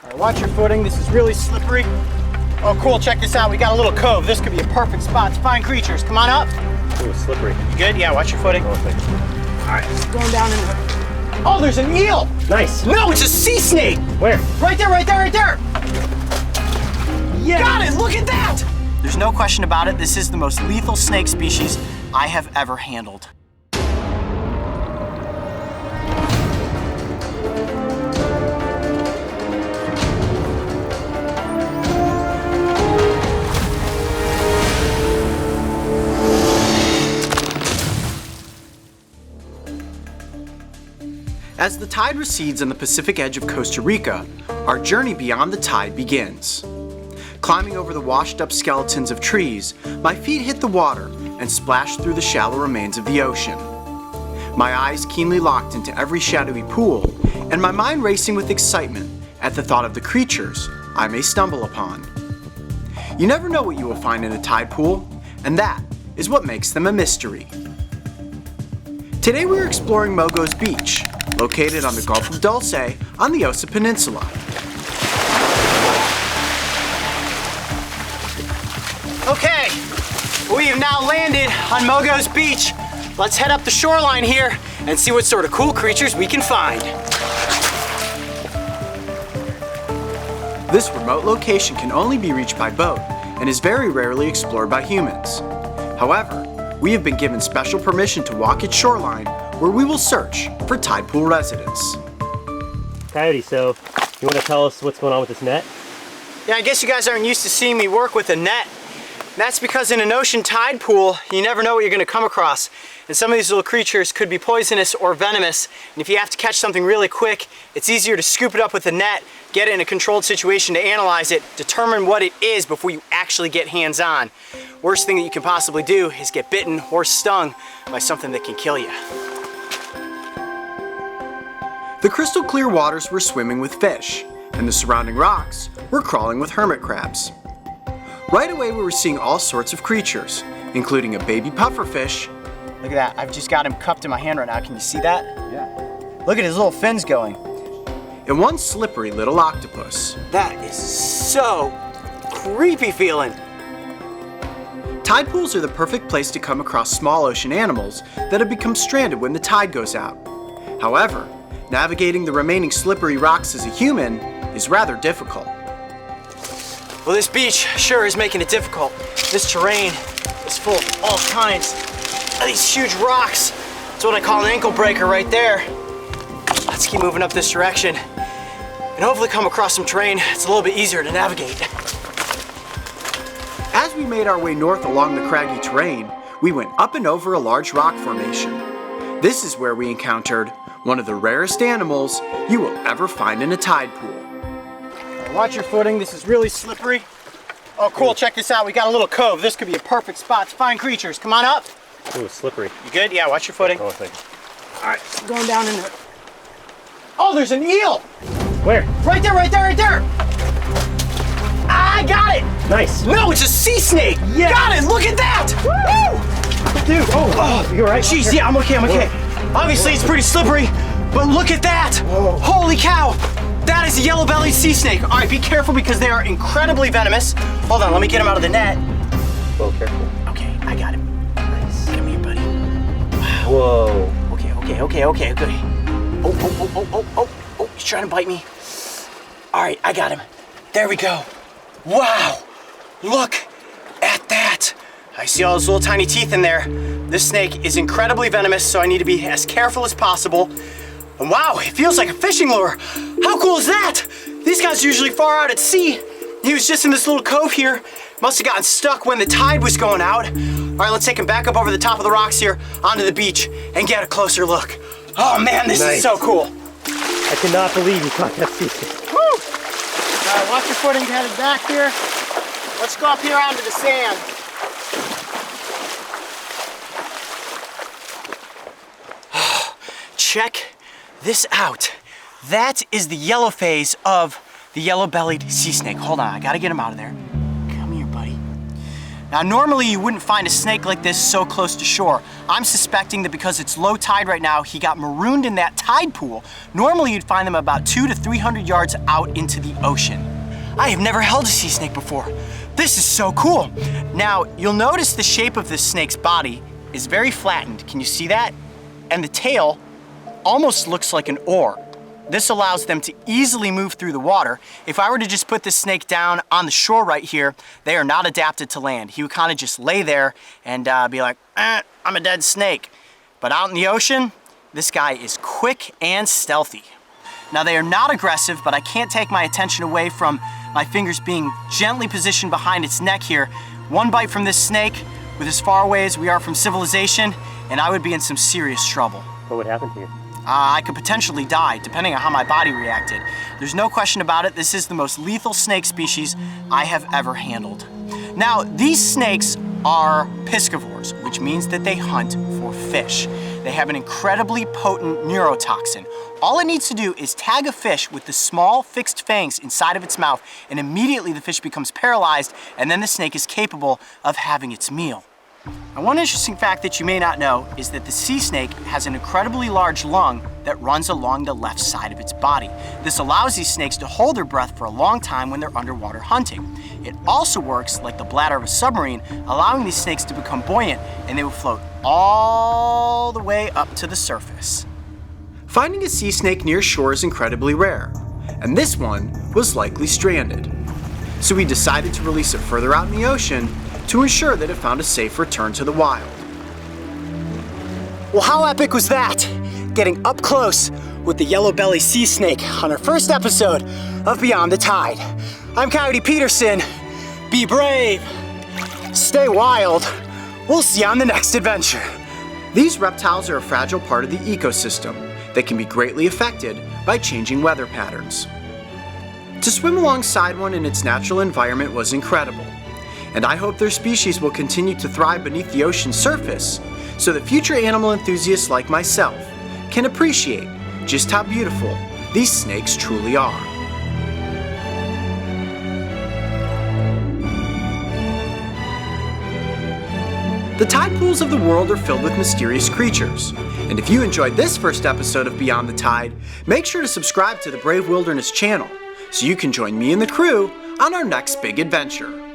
All right, watch your footing. This is really slippery. Oh, cool. Check this out. We got a little cove. This could be a perfect spot to find creatures. Come on up. Ooh, slippery. You good? Yeah, watch your footing. Oh, thank you. All right, it's going down in the... Oh, there's an eel. Nice. No, it's a sea snake. Where? Right there, right there, right there. Yeah. Got it. Look at that. There's no question about it. This is the most lethal snake species I have ever handled. As the tide recedes on the Pacific edge of Costa Rica, our journey beyond the tide begins. Climbing over the washed-up skeletons of trees, my feet hit the water and splashed through the shallow remains of the ocean. My eyes keenly locked into every shadowy pool, and my mind racing with excitement at the thought of the creatures I may stumble upon. You never know what you will find in a tide pool, and that is what makes them a mystery. Today we're exploring Mogo's Beach, located on the Gulf of Dulce on the Osa Peninsula. Okay, we have now landed on Mogo's Beach. Let's head up the shoreline here and see what sort of cool creatures we can find. This remote location can only be reached by boat and is very rarely explored by humans. However, we have been given special permission to walk its shoreline where we will search for tide pool residents. Coyote, so you want to tell us what's going on with this net? Yeah, I guess you guys aren't used to seeing me work with a net. That's because in an ocean tide pool, you never know what you're going to come across. And some of these little creatures could be poisonous or venomous. And if you have to catch something really quick, it's easier to scoop it up with a net, get it in a controlled situation to analyze it, determine what it is before you actually get hands-on. Worst thing that you can possibly do is get bitten or stung by something that can kill you. The crystal clear waters were swimming with fish, and the surrounding rocks were crawling with hermit crabs. Right away we were seeing all sorts of creatures, including a baby pufferfish. Look at that, I've just got him cupped in my hand right now, can you see that? Yeah. Look at his little fins going. And one slippery little octopus. That is so creepy feeling. Tide pools are the perfect place to come across small ocean animals that have become stranded when the tide goes out. However, navigating the remaining slippery rocks as a human is rather difficult. Well, this beach sure is making it difficult. This terrain is full of all kinds of these huge rocks. It's what I call an ankle breaker right there. Let's keep moving up this direction and hopefully come across some terrain that's a little bit easier to navigate. As we made our way north along the craggy terrain, we went up and over a large rock formation. This is where we encountered one of the rarest animals you will ever find in a tide pool. Watch your footing, this is really slippery. Oh cool, check this out, we got a little cove. This could be a perfect spot to find creatures. Come on up. Ooh, slippery. You good? Yeah, watch your footing. Oh, thank you. All right, it's going down in the... Oh, there's an eel! Where? Right there, right there, right there! I got it! Nice. No, it's a sea snake! Yeah. Got it, look at that! Woo! Dude, oh, you all right? Jeez, yeah, I'm okay, I'm okay. Obviously, it's pretty slippery, but look at that! Whoa. Holy cow! That is a yellow-bellied sea snake. All right, be careful because they are incredibly venomous. Hold on, let me get him out of the net. Whoa, careful. Okay, I got him. Nice. Come here, buddy. Wow. Whoa. Okay. Oh, he's trying to bite me. All right, I got him. There we go. Wow, look at that. I see all those little tiny teeth in there. This snake is incredibly venomous, so I need to be as careful as possible. And wow, it feels like a fishing lure. How cool is that? These guys are usually far out at sea. He was just in this little cove here. Must have gotten stuck when the tide was going out. All right, let's take him back up over the top of the rocks here onto the beach and get a closer look. Oh man, this is so cool. I cannot believe you caught that sea snake. Woo! All right, watch your footing headed back here. Let's go up here onto the sand. Check this out. That is the yellow phase of the yellow-bellied sea snake. Hold on, I gotta get him out of there. Come here, buddy. Now, normally you wouldn't find a snake like this so close to shore. I'm suspecting that because it's low tide right now, he got marooned in that tide pool. Normally you'd find them about 200 to 300 yards out into the ocean. I have never held a sea snake before. This is so cool. Now, you'll notice the shape of this snake's body is very flattened. Can you see that? And the tail almost looks like an oar. This allows them to easily move through the water. If I were to just put this snake down on the shore right here, they are not adapted to land. He would kind of just lay there and be like, I'm a dead snake. But out in the ocean, this guy is quick and stealthy. Now, they are not aggressive, but I can't take my attention away from my fingers being gently positioned behind its neck here. One bite from this snake, with as far away as we are from civilization, and I would be in some serious trouble. What would happen to you? I could potentially die, depending on how my body reacted. There's no question about it, this is the most lethal snake species I have ever handled. Now, these snakes are piscivores, which means that they hunt for fish. They have an incredibly potent neurotoxin. All it needs to do is tag a fish with the small fixed fangs inside of its mouth, and immediately the fish becomes paralyzed, and then the snake is capable of having its meal. Now, one interesting fact that you may not know is that the sea snake has an incredibly large lung that runs along the left side of its body. This allows these snakes to hold their breath for a long time when they're underwater hunting. It also works like the bladder of a submarine, allowing these snakes to become buoyant, and they will float all the way up to the surface. Finding a sea snake near shore is incredibly rare, and this one was likely stranded. So we decided to release it further out in the ocean to ensure that it found a safe return to the wild. Well, how epic was that? Getting up close with the Yellow-Bellied Sea Snake on our first episode of Beyond the Tide. I'm Coyote Peterson. Be brave, stay wild. We'll see you on the next adventure. These reptiles are a fragile part of the ecosystem that can be greatly affected by changing weather patterns. To swim alongside one in its natural environment was incredible, and I hope their species will continue to thrive beneath the ocean's surface so that future animal enthusiasts like myself can appreciate just how beautiful these snakes truly are. The tide pools of the world are filled with mysterious creatures, and if you enjoyed this first episode of Beyond the Tide, make sure to subscribe to the Brave Wilderness channel so you can join me and the crew on our next big adventure.